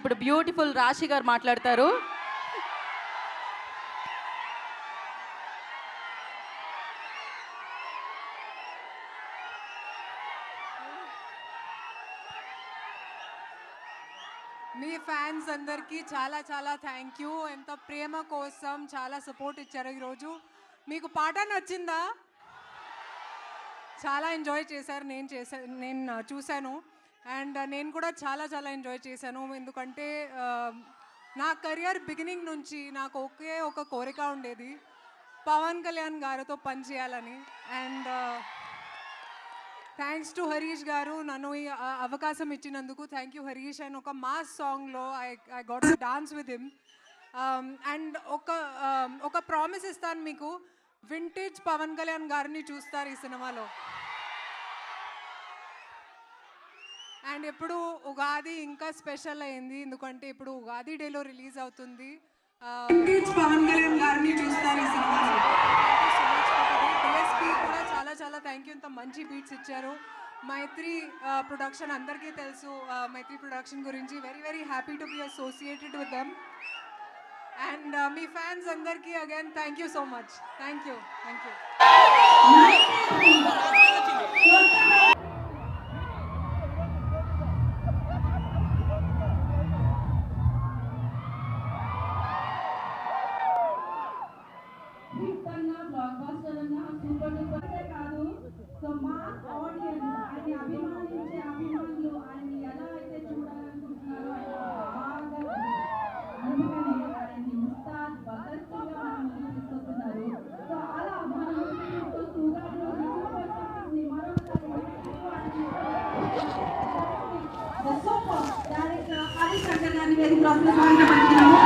ఇప్పుడు బ్యూటిఫుల్ రాశి గారు మాట్లాడతారు. మీ ఫ్యాన్స్ అందరికీ చాలా చాలా థ్యాంక్ యూ. ఎంత ప్రేమ కోసం చాలా సపోర్ట్ ఇచ్చారు ఈరోజు. మీకు పాట నచ్చిందా? చాలా ఎంజాయ్ చేశారు. నేను చూశాను అండ్ నేను కూడా చాలా చాలా ఎంజాయ్ చేశాను. ఎందుకంటే నా కెరియర్ బిగినింగ్ నుంచి నాకు ఒక కోరిక ఉండేది, పవన్ కళ్యాణ్ గారితో పనిచేయాలని. అండ్ థ్యాంక్స్ టు హరీష్ గారు నన్ను ఈ అవకాశం ఇచ్చినందుకు. Thank you Harish. అండ్ ఒక మాస్ సాంగ్లో I got to dance with him. And ఒక ప్రామిస్ ఇస్తాను మీకు, వింటేజ్ పవన్ కళ్యాణ్ గారిని చూస్తారు ఈ సినిమాలో. అండ్ ఇప్పుడు ఉగాది ఇంకా స్పెషల్ అయింది, ఎందుకంటే ఇప్పుడు ఉగాది డేలో రిలీజ్ అవుతుంది. వింటేజ్ పవన్ కళ్యాణ్ గారిని చూస్తారు ఈ సినిమాలో. డిఎస్పీ కూడా చాలా చాలా థ్యాంక్ యూ. ఇంత మంచి బీట్స్ ఇచ్చారు. మైత్రి ప్రొడక్షన్ అందరికీ తెలుసు. మైత్రి ప్రొడక్షన్ గురించి very very happy to be associated with them. And మీ ఫ్యాన్స్ అందరికీ again thank you so much. Thank you. So మా ఆడియన్స్ ఆయన అభిమానించే అభిమానులు ఆయన ఎలా అయితే చూడాలనుకుంటున్నారో ఆయన బాగా అందుకనే ఆయన్ని ముస్తాద్ భగత్ సింగ్ గా మన ముందుకు తీసుకొస్తున్నారు. సో అలా మన ముందుకు తీసుకొస్తూ ఉగాదిలో సూపర్ సాంగ్స్ ని మరొకసారి సూపర్ డైరెక్టర్ హరీష్ శంకర్ గారిని వేదికలో ఆహ్వానిస్తున్నాము.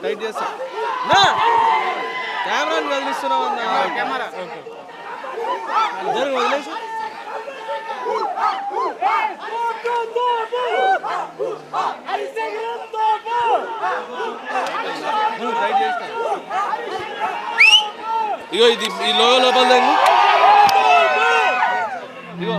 లైట్ చేస్తా కెమెరాని వదిలిస్తున్నావు అన్న కెమెరా వదిలేసి ఇగో ఇది ఈ లోగో లోపల ఇగో